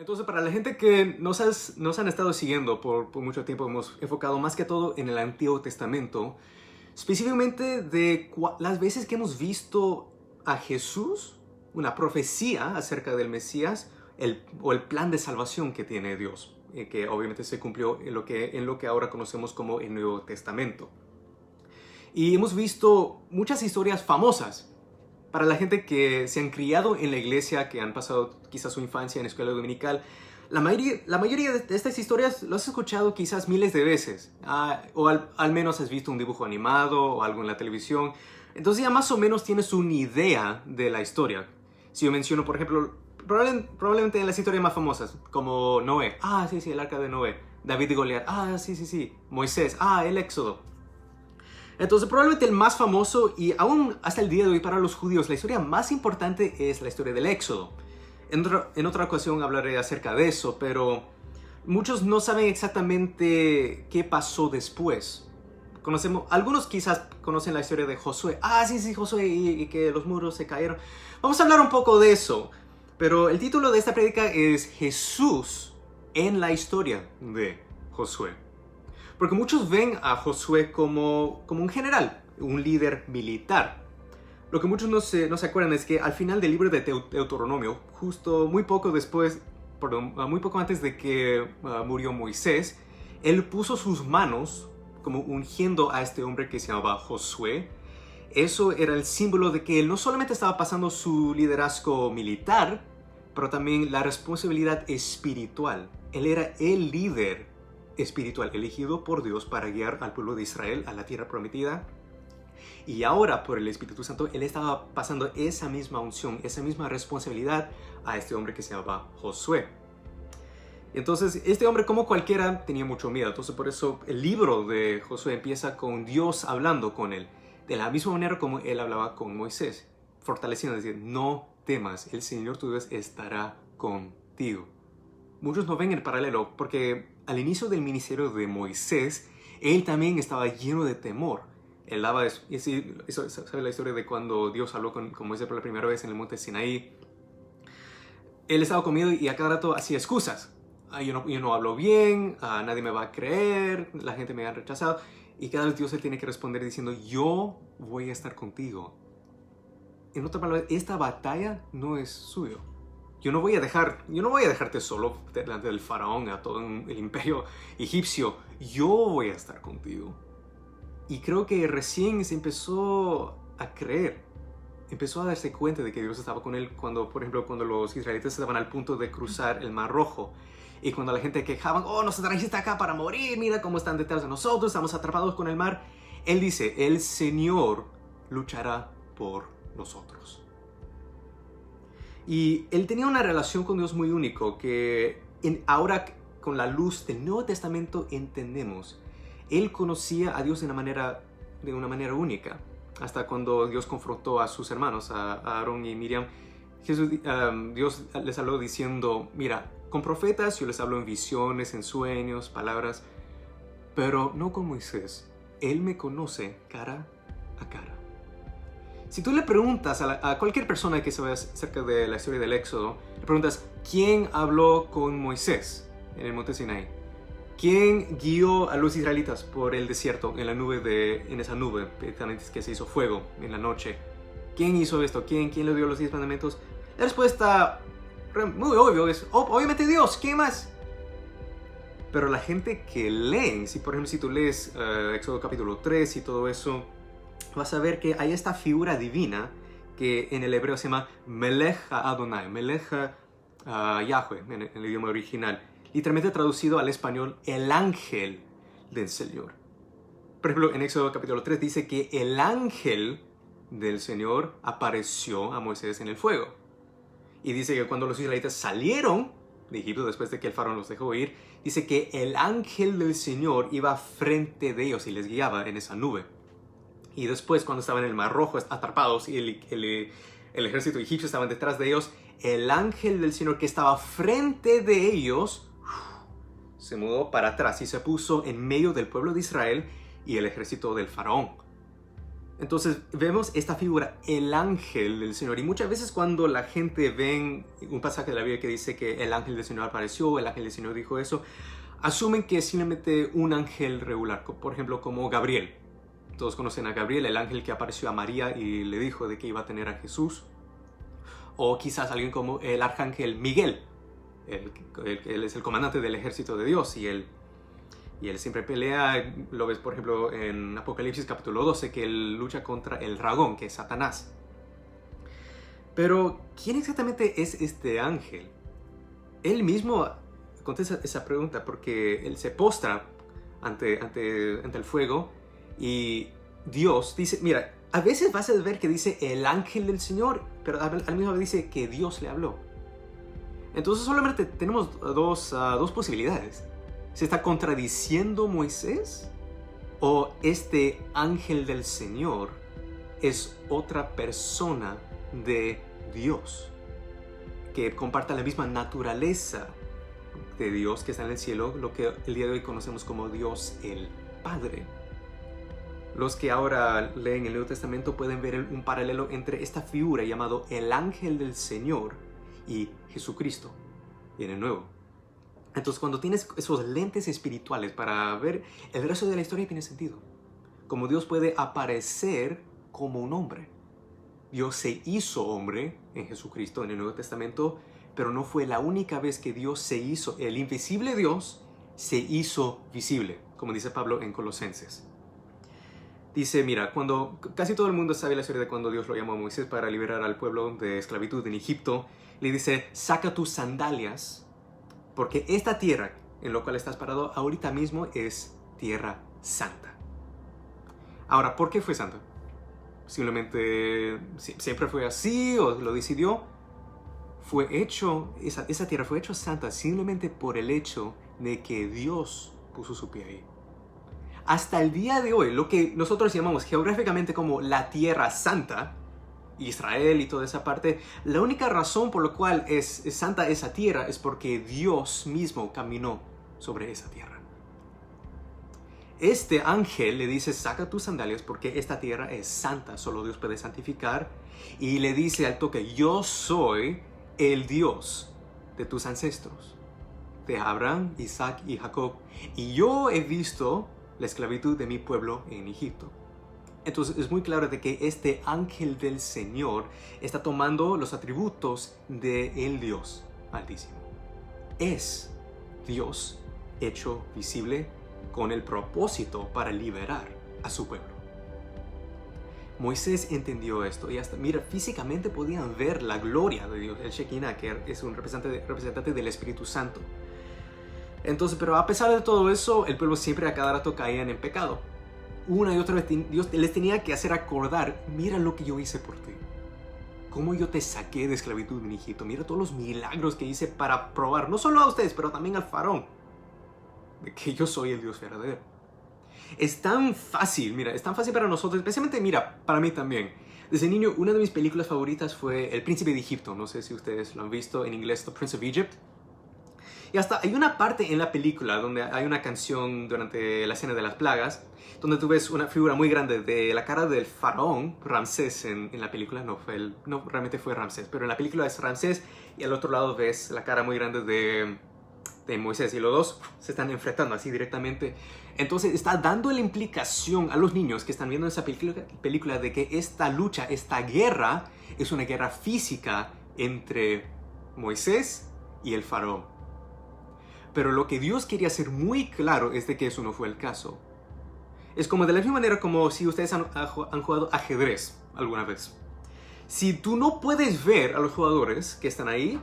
Entonces, para la gente que nos han estado siguiendo por mucho tiempo, hemos enfocado más que todo en el Antiguo Testamento, específicamente de las veces que hemos visto a Jesús, una profecía acerca del Mesías, o el plan de salvación que tiene Dios, que obviamente se cumplió en lo que ahora conocemos como el Nuevo Testamento. Y hemos visto muchas historias famosas para la gente que se han criado en la iglesia, que han pasado quizás su infancia en escuela dominical. La mayoría de estas historias las has escuchado quizás miles de veces, o al menos has visto un dibujo animado o algo en la televisión. Entonces ya más o menos tienes una idea de la historia. Si yo menciono, por ejemplo, probablemente en las historias más famosas, como Noé, sí, el arca de Noé, David y Goliat, sí, Moisés, el Éxodo. Entonces, probablemente el más famoso y aún hasta el día de hoy para los judíos, la historia más importante es la historia del Éxodo. En otra ocasión hablaré acerca de eso, pero muchos no saben exactamente qué pasó después. Algunos quizás conocen la historia de Josué. Sí, Josué y que los muros se cayeron. Vamos a hablar un poco de eso, pero el título de esta prédica es Jesús en la historia de Josué. Porque muchos ven a Josué como un general, un líder militar. Lo que muchos no se acuerdan es que al final del libro de Deuteronomio, justo muy poco antes de que murió Moisés, él puso sus manos como ungiendo a este hombre que se llamaba Josué. Eso era el símbolo de que él no solamente estaba pasando su liderazgo militar, pero también la responsabilidad espiritual. Él era el líder espiritual elegido por Dios para guiar al pueblo de Israel a la tierra prometida. Y ahora, por el Espíritu Santo, él estaba pasando esa misma unción, esa misma responsabilidad a este hombre que se llamaba Josué. Entonces, este hombre, como cualquiera, tenía mucho miedo. Entonces, por eso el libro de Josué empieza con Dios hablando con él, de la misma manera como él hablaba con Moisés, fortaleciendo, es decir, no temas, el Señor tu Dios estará contigo. Muchos no ven el paralelo porque al inicio del ministerio de Moisés, él también estaba lleno de temor. Él daba, ¿sabe la historia de cuando Dios habló con Moisés por la primera vez en el monte Sinaí? Él estaba con miedo y a cada rato hacía excusas. Yo no hablo bien, nadie me va a creer, la gente me ha rechazado. Y cada vez Dios le tiene que responder diciendo, yo voy a estar contigo. En otras palabras, esta batalla no es suyo. Yo no voy a dejarte solo delante del faraón, a todo el imperio egipcio. Yo voy a estar contigo. Y creo que recién se empezó a creer. Empezó a darse cuenta de que Dios estaba con él por ejemplo, cuando los israelitas estaban al punto de cruzar el Mar Rojo. Y cuando la gente quejaban, nos trajiste acá para morir, mira cómo están detrás de nosotros, estamos atrapados con el mar. Él dice, el Señor luchará por nosotros. Y él tenía una relación con Dios muy único que ahora con la luz del Nuevo Testamento entendemos. Él conocía a Dios de una manera única. Hasta cuando Dios confrontó a sus hermanos, a Aarón y Miriam, Dios les habló diciendo, mira, con profetas yo les hablo en visiones, en sueños, palabras, pero no con Moisés. Él me conoce cara a cara. Si tú le preguntas a cualquier persona que sabe acerca de la historia del Éxodo, le preguntas, ¿quién habló con Moisés en el monte Sinaí? ¿Quién guió a los israelitas por el desierto en esa nube que se hizo fuego en la noche? ¿Quién hizo esto? ¿Quién le dio los 10 mandamientos? La respuesta muy obvio es, obviamente Dios, ¿quién más? Pero la gente que leen, por ejemplo, si tú lees Éxodo capítulo 3 y todo eso, vas a ver que hay esta figura divina que en el hebreo se llama Melech Adonai, Melech Yahweh en el idioma original. Literalmente traducido al español, el ángel del Señor. Por ejemplo, en Éxodo capítulo 3 dice que el ángel del Señor apareció a Moisés en el fuego. Y dice que cuando los israelitas salieron de Egipto, después de que el faraón los dejó ir, dice que el ángel del Señor iba frente de ellos y les guiaba en esa nube. Y después, cuando estaban en el Mar Rojo atrapados y el ejército egipcio estaba detrás de ellos, el ángel del Señor que estaba frente de ellos se mudó para atrás y se puso en medio del pueblo de Israel y el ejército del faraón. Entonces vemos esta figura, el ángel del Señor. Y muchas veces cuando la gente ve un pasaje de la Biblia que dice que el ángel del Señor apareció, el ángel del Señor dijo eso, asumen que es simplemente un ángel regular, por ejemplo como Gabriel. Todos conocen a Gabriel, el ángel que apareció a María y le dijo de que iba a tener a Jesús. O quizás alguien como el arcángel Miguel. Él es el comandante del ejército de Dios y él siempre pelea. Lo ves, por ejemplo, en Apocalipsis capítulo 12, que él lucha contra el dragón, que es Satanás. Pero, ¿quién exactamente es este ángel? Él mismo contesta esa pregunta porque él se postra ante el fuego y Dios dice, mira, a veces vas a ver que dice el ángel del Señor, pero al mismo tiempo dice que Dios le habló. Entonces solamente tenemos dos posibilidades. ¿Se está contradiciendo Moisés? ¿O este ángel del Señor es otra persona de Dios que comparta la misma naturaleza de Dios que está en el cielo, lo que el día de hoy conocemos como Dios el Padre? Los que ahora leen el Nuevo Testamento pueden ver un paralelo entre esta figura llamado el ángel del Señor y Jesucristo en el Nuevo. Entonces cuando tienes esos lentes espirituales para ver el resto de la historia, tiene sentido. Como Dios puede aparecer como un hombre. Dios se hizo hombre en Jesucristo en el Nuevo Testamento, pero no fue la única vez que Dios se hizo. El invisible Dios se hizo visible, como dice Pablo en Colosenses. Dice, mira, cuando casi todo el mundo sabe la historia de cuando Dios lo llamó a Moisés para liberar al pueblo de esclavitud en Egipto, le dice, saca tus sandalias, porque esta tierra en la cual estás parado ahorita mismo es tierra santa. Ahora, ¿por qué fue santa? Simplemente siempre fue así o lo decidió. Esa tierra fue hecha santa simplemente por el hecho de que Dios puso su pie ahí. Hasta el día de hoy, lo que nosotros llamamos geográficamente como la Tierra Santa, Israel y toda esa parte, la única razón por la cual es santa esa tierra es porque Dios mismo caminó sobre esa tierra. Este ángel le dice, saca tus sandalias porque esta tierra es santa, solo Dios puede santificar. Y le dice al toque, yo soy el Dios de tus ancestros, de Abraham, Isaac y Jacob. Y yo he visto la esclavitud de mi pueblo en Egipto. Entonces es muy claro de que este ángel del Señor está tomando los atributos del Dios Altísimo. Es Dios hecho visible con el propósito para liberar a su pueblo. Moisés entendió esto y hasta, mira, físicamente podían ver la gloria de Dios, el Shekinah, que es un representante del Espíritu Santo. Entonces, pero a pesar de todo eso, el pueblo siempre a cada rato caían en pecado. Una y otra vez Dios les tenía que hacer acordar, mira lo que yo hice por ti. Cómo yo te saqué de esclavitud en Egipto. Mira todos los milagros que hice para probar, no solo a ustedes, pero también al faraón, de que yo soy el Dios verdadero. Es tan fácil, mira, es tan fácil para nosotros, especialmente, mira, para mí también. Desde niño, una de mis películas favoritas fue El Príncipe de Egipto. No sé si ustedes lo han visto, en inglés The Prince of Egypt. Y hasta hay una parte en la película donde hay una canción durante la escena de las plagas, donde tú ves una figura muy grande de la cara del faraón, Ramsés en la película, no realmente fue Ramsés, pero en la película es Ramsés, y al otro lado ves la cara muy grande de Moisés, y los dos se están enfrentando así directamente. Entonces está dando la implicación a los niños que están viendo esa película de que esta lucha, esta guerra, es una guerra física entre Moisés y el faraón. Pero lo que Dios quería hacer muy claro es de que eso no fue el caso. Es como de la misma manera como si ustedes han jugado ajedrez alguna vez. Si tú no puedes ver a los jugadores que están ahí,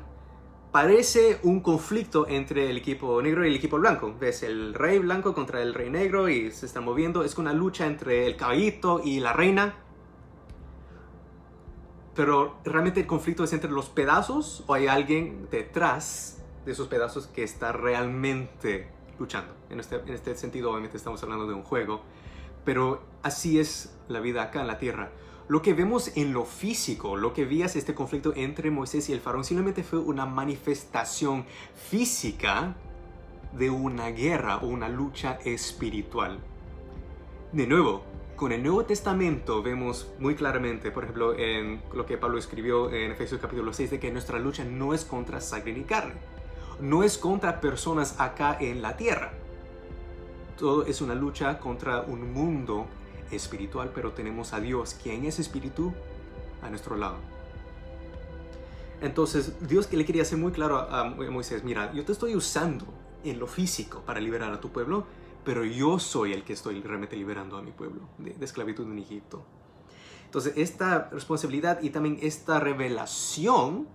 parece un conflicto entre el equipo negro y el equipo blanco. Ves el rey blanco contra el rey negro y se están moviendo. Es una lucha entre el caballito y la reina. Pero realmente el conflicto es entre los pedazos o hay alguien detrás de esos pedazos que está realmente luchando. En este sentido, obviamente estamos hablando de un juego, pero así es la vida acá en la tierra. Lo que vemos en lo físico, lo que veías este conflicto entre Moisés y el faraón, simplemente fue una manifestación física de una guerra o una lucha espiritual. De nuevo, con el Nuevo Testamento vemos muy claramente, por ejemplo, en lo que Pablo escribió en Efesios capítulo 6, de que nuestra lucha no es contra sangre ni carne, no es contra personas acá en la tierra. Todo es una lucha contra un mundo espiritual, pero tenemos a Dios, quien es espíritu, a nuestro lado. Entonces, Dios que le quería hacer muy claro a Moisés: mira, yo te estoy usando en lo físico para liberar a tu pueblo, pero yo soy el que estoy realmente liberando a mi pueblo de esclavitud en Egipto. Entonces, esta responsabilidad y también esta revelación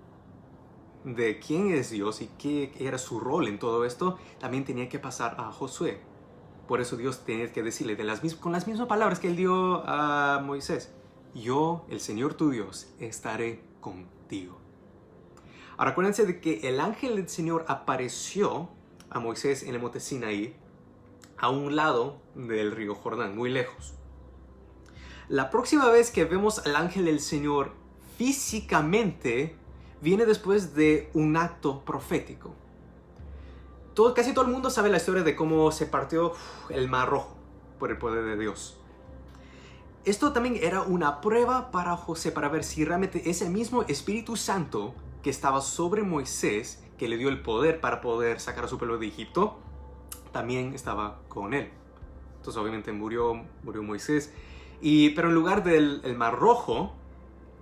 de quién es Dios y qué era su rol en todo esto, también tenía que pasar a Josué. Por eso Dios tenía que decirle con las mismas palabras que él dio a Moisés: yo, el Señor tu Dios, estaré contigo. Ahora acuérdense de que el ángel del Señor apareció a Moisés en el monte Sinaí, a un lado del río Jordán, muy lejos. La próxima vez que vemos al ángel del Señor físicamente viene después de un acto profético. Casi todo el mundo sabe la historia de cómo se partió el Mar Rojo por el poder de Dios. Esto también era una prueba para José, para ver si realmente ese mismo Espíritu Santo que estaba sobre Moisés, que le dio el poder para poder sacar a su pueblo de Egipto, también estaba con él. Entonces obviamente murió Moisés. Pero en lugar del Mar Rojo,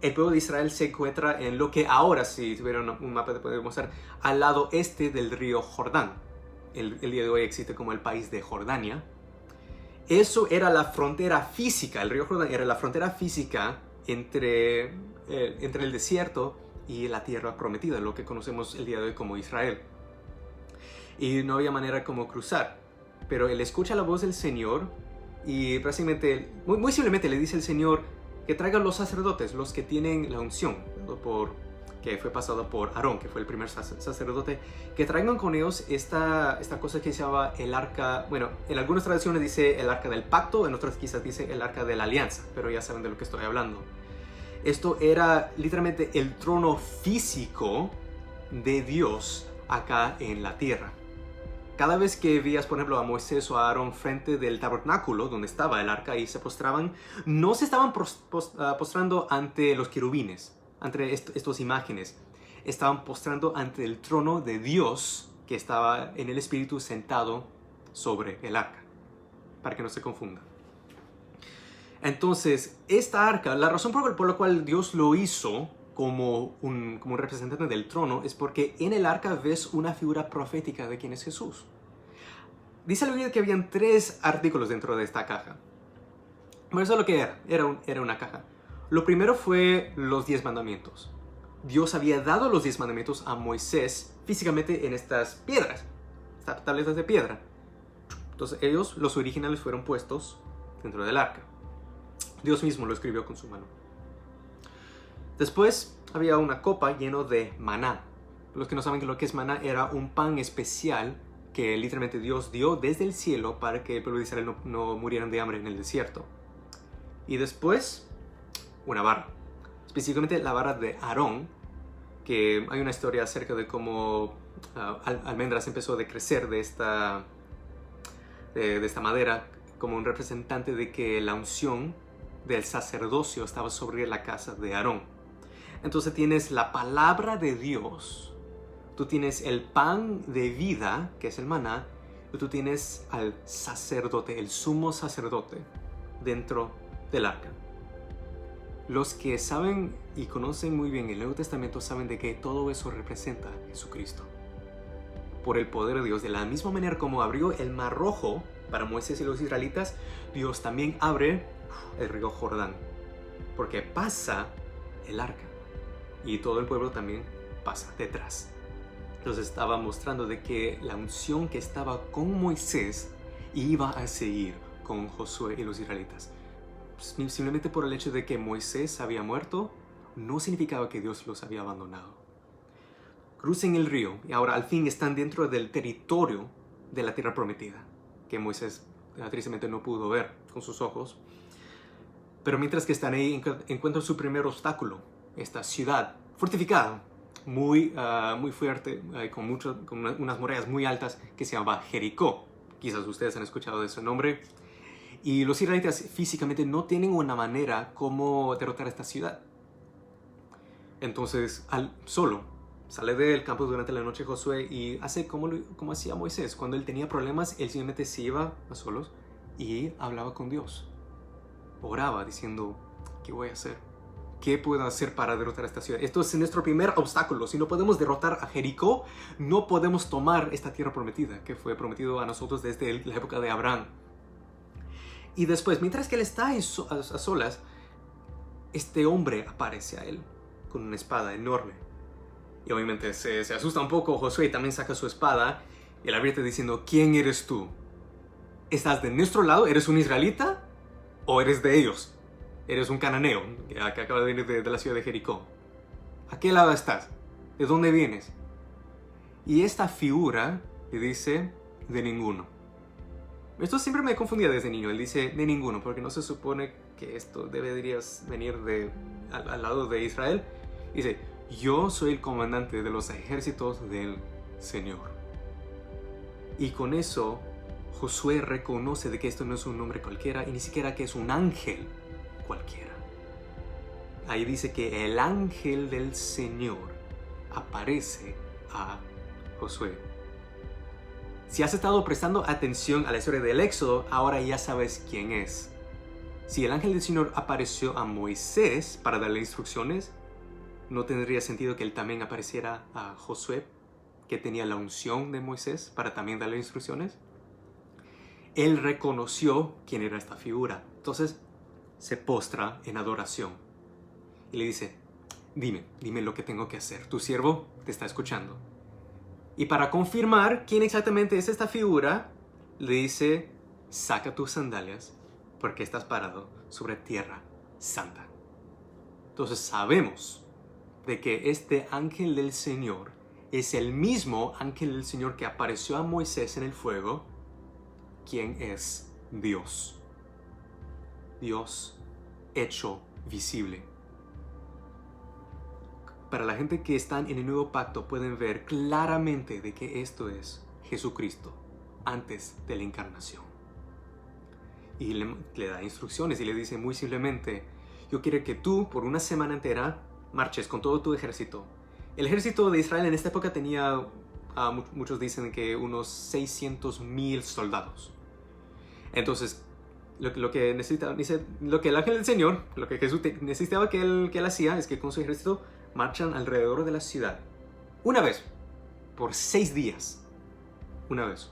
el pueblo de Israel se encuentra en lo que ahora, si tuviera un mapa, te puedo mostrar, al lado este del río Jordán. El día de hoy existe como el país de Jordania. Eso era la frontera física, el río Jordán era la frontera física entre el desierto y la tierra prometida, lo que conocemos el día de hoy como Israel. Y no había manera como cruzar. Pero él escucha la voz del Señor y básicamente, muy simplemente le dice el Señor que traiga los sacerdotes, los que tienen la unción, que fue pasada por Aarón, que fue el primer sacerdote, que traigan con ellos esta cosa que se llama el arca. Bueno, en algunas tradiciones dice el arca del pacto, en otras quizás dice el arca de la alianza, pero ya saben de lo que estoy hablando. Esto era literalmente el trono físico de Dios acá en la tierra. Cada vez que veías, por ejemplo, a Moisés o a Aarón frente del tabernáculo donde estaba el arca y se postraban, no se estaban postrando ante los querubines, ante estas imágenes. Estaban postrando ante el trono de Dios que estaba en el Espíritu sentado sobre el arca, para que no se confunda. Entonces, esta arca, la razón por la cual Dios lo hizo como un representante del trono es porque en el arca ves una figura profética de quién es Jesús. Dice la Biblia que habían 3 artículos dentro de esta caja. Bueno, eso es lo que era una caja. Lo primero fue los 10 mandamientos. Dios había dado los 10 mandamientos a Moisés físicamente en estas piedras, estas tabletas de piedra. Entonces los originales, fueron puestos dentro del arca. Dios mismo lo escribió con su mano. Después había una copa llena de maná. Los que no saben lo que es maná, era un pan especial que literalmente Dios dio desde el cielo para que el pueblo de Israel no murieran de hambre en el desierto. Y después, una vara. Específicamente la vara de Aarón, que hay una historia acerca de cómo almendras empezó a crecer de esta madera como un representante de que la unción del sacerdocio estaba sobre la casa de Aarón. Entonces tienes la palabra de Dios, tú tienes el pan de vida, que es el maná, y tú tienes al sacerdote, el sumo sacerdote, dentro del arca. Los que saben y conocen muy bien el Nuevo Testamento saben de que todo eso representa a Jesucristo. Por el poder de Dios, de la misma manera como abrió el Mar Rojo para Moisés y los israelitas, Dios también abre el río Jordán, porque pasa el arca y todo el pueblo también pasa detrás. Entonces estaba mostrando de que la unción que estaba con Moisés iba a seguir con Josué y los israelitas. Simplemente por el hecho de que Moisés había muerto, no significaba que Dios los había abandonado. Crucen el río y ahora al fin están dentro del territorio de la tierra prometida, que Moisés tristemente no pudo ver con sus ojos. Pero mientras que están ahí, encuentran su primer obstáculo, esta ciudad fortificada, muy fuerte, con unas murallas muy altas, que se llama Jericó. Quizás ustedes han escuchado de ese nombre. Y los israelitas físicamente no tienen una manera como derrotar esta ciudad. Entonces, solo sale del campo durante la noche Josué y hace como hacía Moisés. Cuando él tenía problemas, él simplemente se iba a solos y hablaba con Dios. Oraba diciendo, ¿qué voy a hacer? ¿Qué puedo hacer para derrotar a esta ciudad? Esto es nuestro primer obstáculo. Si no podemos derrotar a Jericó, no podemos tomar esta tierra prometida, que fue prometido a nosotros desde la época de Abraham. Y después, mientras que él está a solas, este hombre aparece a él con una espada enorme. Y obviamente se asusta un poco. Josué también saca su espada y le advierte diciendo, ¿quién eres tú? ¿Estás de nuestro lado? ¿Eres un israelita? ¿O eres de ellos? Eres un cananeo que acaba de venir de la ciudad de Jericó. ¿A qué lado estás? ¿De dónde vienes? Y esta figura le dice, de ninguno. Esto siempre me confundía desde niño. Él dice, de ninguno, porque no se supone que esto deberías venir al lado de Israel. Dice, yo soy el comandante de los ejércitos del Señor. Y con eso, Josué reconoce de que esto no es un hombre cualquiera y ni siquiera que es un ángel cualquiera. Ahí dice que el ángel del Señor aparece a Josué. Si has estado prestando atención a la historia del Éxodo, ahora ya sabes quién es. Si el ángel del Señor apareció a Moisés para darle instrucciones, ¿no tendría sentido que él también apareciera a Josué, que tenía la unción de Moisés, para también darle instrucciones? Él reconoció quién era esta figura. Entonces se postra en adoración y le dice, dime lo que tengo que hacer. Tu siervo te está escuchando. Y para confirmar quién exactamente es esta figura, le dice, saca tus sandalias porque estás parado sobre tierra santa. Entonces sabemos de que este ángel del Señor es el mismo ángel del Señor que apareció a Moisés en el fuego, quien es Dios. Dios hecho visible. Para la gente que están en el nuevo pacto pueden ver claramente de que esto es Jesucristo antes de la encarnación. Y le da instrucciones y le dice muy simplemente, yo quiero que tú por una semana entera marches con todo tu ejército. El ejército de Israel en esta época tenía, muchos dicen que unos 600,000 soldados. Entonces, lo que el ángel del Señor, lo que Jesús necesitaba que él hacía es que con su ejército marchan alrededor de la ciudad. Una vez, por 6 días. Una vez.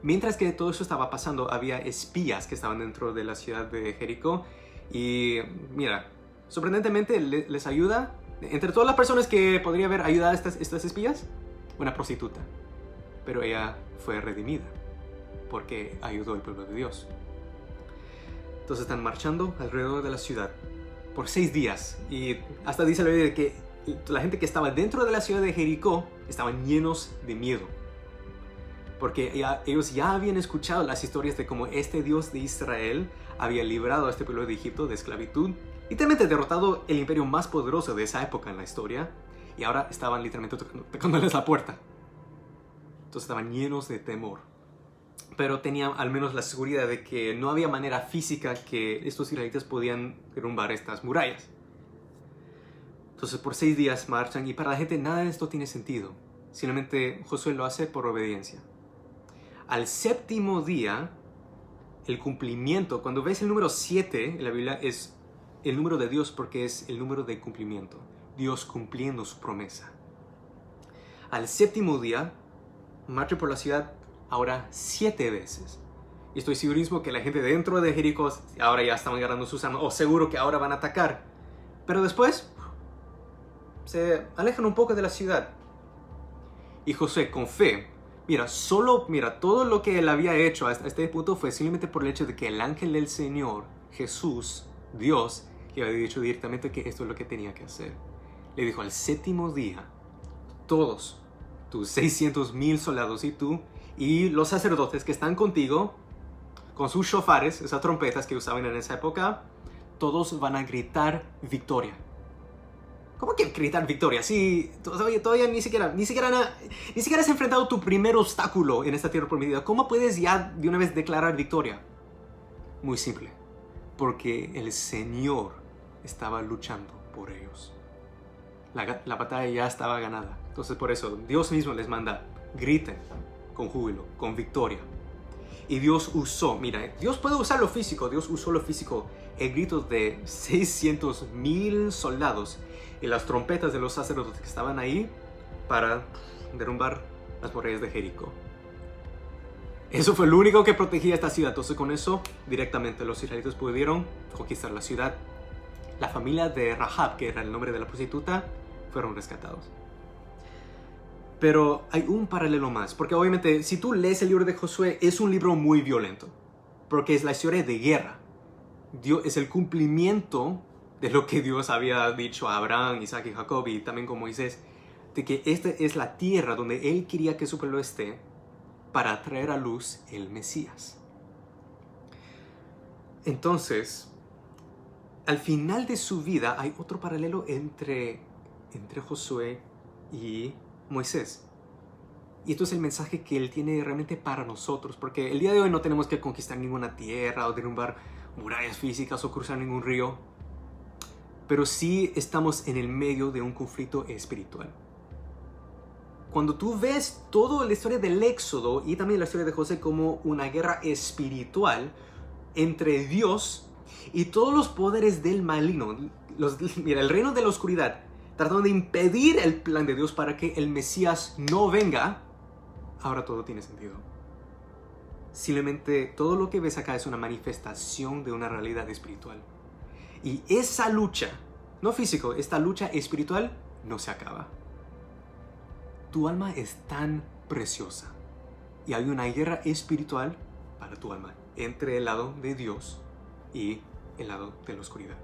Mientras que todo eso estaba pasando, había espías que estaban dentro de la ciudad de Jericó. Y mira, sorprendentemente les ayuda. Entre todas las personas que podría haber ayudado a estas espías, una prostituta. Pero ella fue redimida porque ayudó al pueblo de Dios. Entonces están marchando alrededor de la ciudad por 6 días. Y hasta dice la Biblia que la gente que estaba dentro de la ciudad de Jericó estaban llenos de miedo. Porque ellos ya habían escuchado las historias de cómo este Dios de Israel había librado a este pueblo de Egipto de esclavitud, literalmente derrotado el imperio más poderoso de esa época en la historia, y ahora estaban literalmente tocándoles la puerta. Entonces estaban llenos de temor. Pero tenían al menos la seguridad de que no había manera física que estos israelitas podían derrumbar estas murallas. Entonces por 6 días marchan y para la gente nada de esto tiene sentido. Simplemente Josué lo hace por obediencia. Al 7º día, el cumplimiento, cuando ves el número 7 en la Biblia, es el número de Dios porque es el número de cumplimiento. Dios cumpliendo su promesa. Al 7º día, marcha por la ciudad ahora 7 veces. Y estoy segurísimo que la gente dentro de Jericó ahora ya están agarrando sus armas, o seguro que ahora van a atacar. Pero después se alejan un poco de la ciudad. Y Josué, con fe, mira, todo lo que él había hecho hasta este punto fue simplemente por el hecho de que el ángel del Señor, Jesús, Dios, le había dicho directamente que esto es lo que tenía que hacer. Le dijo, al 7º día, todos tus 600,000 soldados y tú, y los sacerdotes que están contigo, con sus shofares, esas trompetas que usaban en esa época, todos van a gritar victoria. ¿Cómo que gritar victoria? Sí, todavía ni siquiera has enfrentado tu primer obstáculo en esta tierra prometida. ¿Cómo puedes ya de una vez declarar victoria? Muy simple, porque el Señor estaba luchando por ellos. La batalla ya estaba ganada. Entonces por eso Dios mismo les manda, griten con júbilo, con victoria. Y Dios usó, mira, Dios puede usar lo físico, Dios usó lo físico, el grito de 600,000 soldados y las trompetas de los sacerdotes que estaban ahí para derrumbar las murallas de Jericó. Eso fue lo único que protegía esta ciudad. Entonces con eso directamente los israelitas pudieron conquistar la ciudad. La familia de Rahab, que era el nombre de la prostituta, fueron rescatados. Pero hay un paralelo más, porque obviamente si tú lees el libro de Josué es un libro muy violento, porque es la historia de guerra. Dios, es el cumplimiento de lo que Dios había dicho a Abraham, Isaac y Jacob y también con Moisés, de que esta es la tierra donde Él quería que su pueblo esté para traer a luz el Mesías. Entonces, al final de su vida hay otro paralelo entre Josué y Moisés. Y esto es el mensaje que Él tiene realmente para nosotros, porque el día de hoy no tenemos que conquistar ninguna tierra o derrumbar murallas físicas o cruzar ningún río, pero sí estamos en el medio de un conflicto espiritual. Cuando tú ves toda la historia del Éxodo y también la historia de José como una guerra espiritual entre Dios y todos los poderes del maligno, mira, el reino de la oscuridad, tratando de impedir el plan de Dios para que el Mesías no venga, ahora todo tiene sentido. Simplemente todo lo que ves acá es una manifestación de una realidad espiritual. Y esa lucha, no físico, esta lucha espiritual no se acaba. Tu alma es tan preciosa y hay una guerra espiritual para tu alma entre el lado de Dios y el lado de la oscuridad,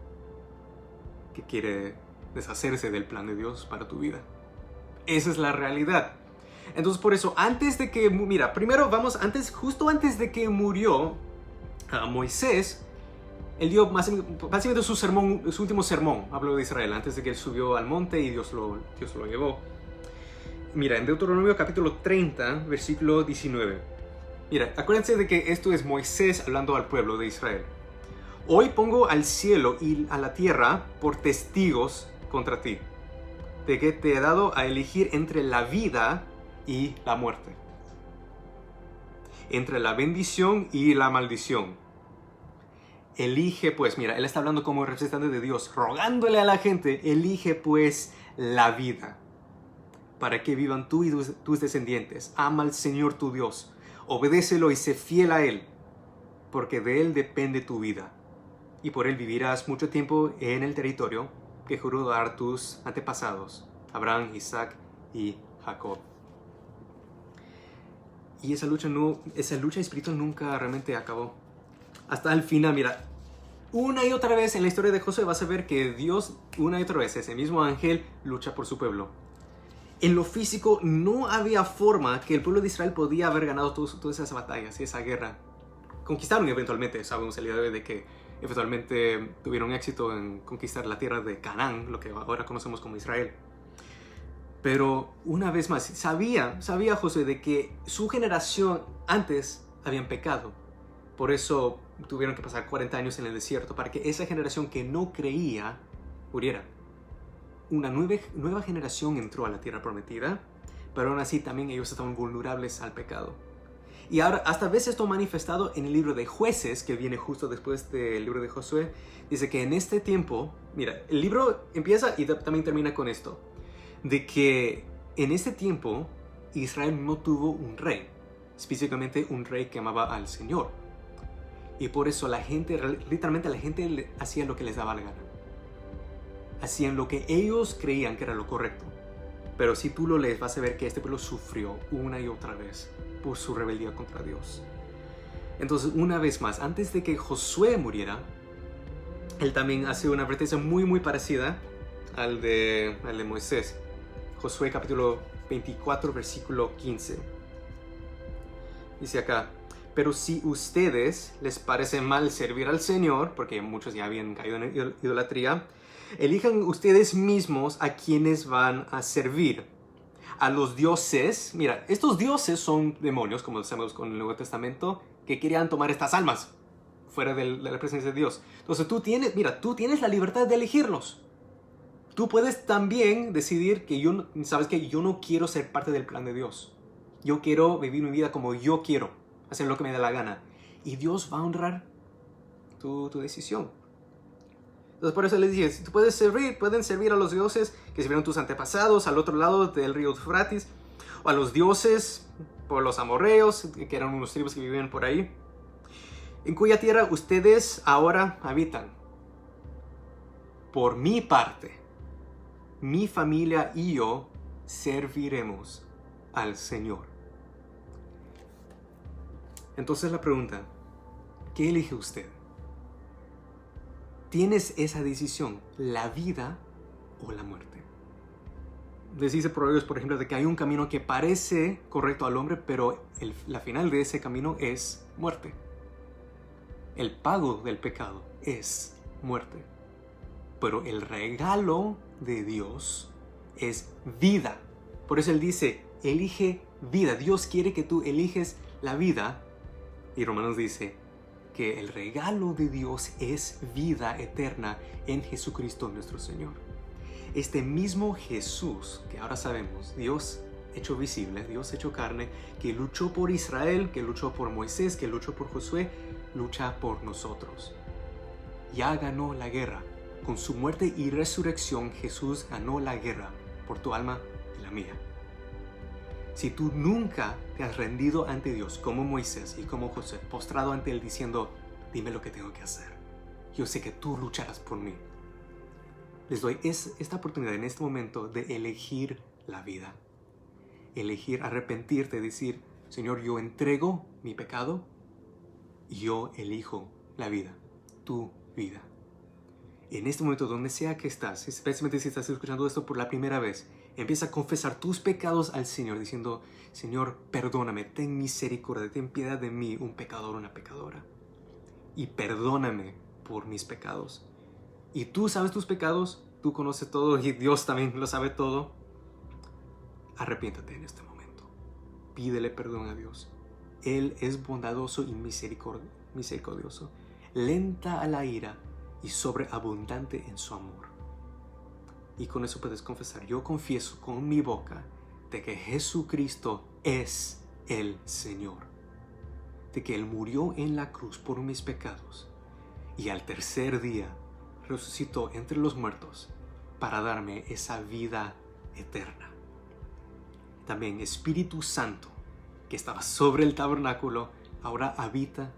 que quiere deshacerse del plan de Dios para tu vida. Esa es la realidad. Entonces por eso, antes de que, mira, primero justo antes de que murió Moisés, él dio básicamente su último sermón, habló de Israel, antes de que él subió al monte y Dios lo llevó. Mira, en Deuteronomio capítulo 30, versículo 19. Mira, acuérdense de que esto es Moisés hablando al pueblo de Israel. Hoy pongo al cielo y a la tierra por testigos contra ti, de que te he dado a elegir entre la vida y la muerte, entre la bendición y la maldición. Elige pues, mira, él está hablando como representante de Dios, rogándole a la gente, elige pues la vida, para que vivan tú y tus descendientes. Ama al Señor tu Dios, obedécelo y sé fiel a Él, porque de Él depende tu vida, y por Él vivirás mucho tiempo en el territorio que juró dar tus antepasados, Abraham, Isaac y Jacob. Y esa lucha espiritual nunca realmente acabó. Hasta el final, mira, una y otra vez en la historia de Josué vas a ver que Dios, una y otra vez, ese mismo ángel lucha por su pueblo. En lo físico no había forma que el pueblo de Israel podía haber ganado todas esas batallas y esa guerra. Conquistaron eventualmente, sabemos el día de hoy de que eventualmente tuvieron éxito en conquistar la tierra de Canaán, lo que ahora conocemos como Israel. Pero una vez más, sabía Josué de que su generación antes habían pecado. Por eso tuvieron que pasar 40 años en el desierto, para que esa generación que no creía muriera. Una nueva generación entró a la tierra prometida, pero aún así también ellos estaban vulnerables al pecado. Y ahora, hasta ves esto manifestado en el libro de Jueces, que viene justo después del libro de Josué. Dice que en este tiempo, mira, el libro empieza y también termina con esto, de que en este tiempo Israel no tuvo un rey, específicamente un rey que amaba al Señor. Y por eso literalmente la gente hacía lo que les daba la gana. Hacían lo que ellos creían que era lo correcto. Pero si tú lo lees, vas a ver que este pueblo sufrió una y otra vez por su rebeldía contra Dios. Entonces, una vez más, antes de que Josué muriera, él también hace una advertencia muy parecida al de Moisés. Josué capítulo 24, versículo 15. Dice acá: pero si ustedes les parece mal servir al Señor, porque muchos ya habían caído en idolatría, elijan ustedes mismos a quienes van a servir. A los dioses, mira, estos dioses son demonios, como sabemos con el Nuevo Testamento, que querían tomar estas almas. fuera de la presencia de Dios. Entonces tú tienes la libertad de elegirlos. Tú puedes también decidir que sabes que yo no quiero ser parte del plan de Dios. Yo quiero vivir mi vida como yo quiero, hacer lo que me dé la gana. Y Dios va a honrar tu decisión. Entonces por eso les dije, tú pueden servir a los dioses que sirvieron tus antepasados al otro lado del río Eufrates, o a los dioses por los amorreos, que eran unos tribus que vivían por ahí, en cuya tierra ustedes ahora habitan. Por mi parte, mi familia y yo serviremos al Señor. Entonces la pregunta, ¿qué elige usted? Tienes esa decisión, la vida o la muerte. Les dice Proverbios, por ejemplo, de que hay un camino que parece correcto al hombre, pero la final de ese camino es muerte. El pago del pecado es muerte. Pero el regalo de Dios es vida. Por eso Él dice, elige vida. Dios quiere que tú eliges la vida. Y Romanos dice que el regalo de Dios es vida eterna en Jesucristo nuestro Señor. Este mismo Jesús, que ahora sabemos, Dios hecho visible, Dios hecho carne, que luchó por Israel, que luchó por Moisés, que luchó por Josué, lucha por nosotros. Ya ganó la guerra. Con su muerte y resurrección, Jesús ganó la guerra por tu alma y la mía. Si tú nunca te has rendido ante Dios como Moisés y como José, postrado ante Él diciendo, dime lo que tengo que hacer. Yo sé que tú lucharás por mí. Les doy esta oportunidad en este momento de elegir la vida. Elegir arrepentirte, decir, Señor, yo entrego mi pecado y yo elijo la vida, tu vida. En este momento, donde sea que estás, especialmente si estás escuchando esto por la primera vez, empieza a confesar tus pecados al Señor, diciendo, Señor, perdóname, ten misericordia, ten piedad de mí, un pecador, una pecadora. Y perdóname por mis pecados. Y tú sabes tus pecados, tú conoces todo y Dios también lo sabe todo. Arrepiéntate en este momento. Pídele perdón a Dios. Él es bondadoso y misericordioso, lenta a la ira y sobreabundante en su amor. Y con eso puedes confesar, yo confieso con mi boca de que Jesucristo es el Señor, de que Él murió en la cruz por mis pecados y al tercer día resucitó entre los muertos para darme esa vida eterna. También Espíritu Santo, que estaba sobre el tabernáculo, ahora habita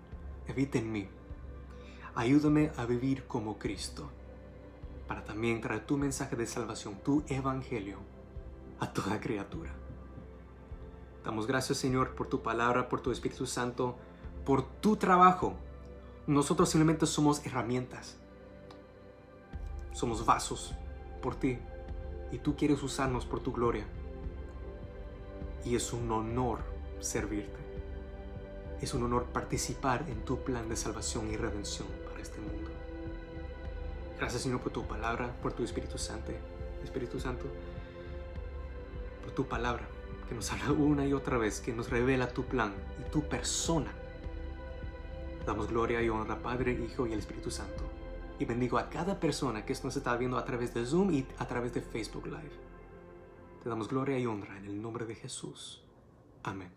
en mí. Ayúdame a vivir como Cristo, para también traer tu mensaje de salvación, tu evangelio, a toda criatura. Damos gracias, Señor, por tu palabra, por tu Espíritu Santo, por tu trabajo. Nosotros simplemente somos herramientas. Somos vasos por ti, y tú quieres usarnos por tu gloria. Y es un honor servirte. Es un honor participar en tu plan de salvación y redención para este mundo. Gracias, Señor, por tu palabra, por tu Espíritu Santo, por tu palabra que nos habla una y otra vez, que nos revela tu plan y tu persona. Damos gloria y honra, Padre, Hijo y el Espíritu Santo. Y bendigo a cada persona que nos está viendo a través de Zoom y a través de Facebook Live. Te damos gloria y honra en el nombre de Jesús. Amén.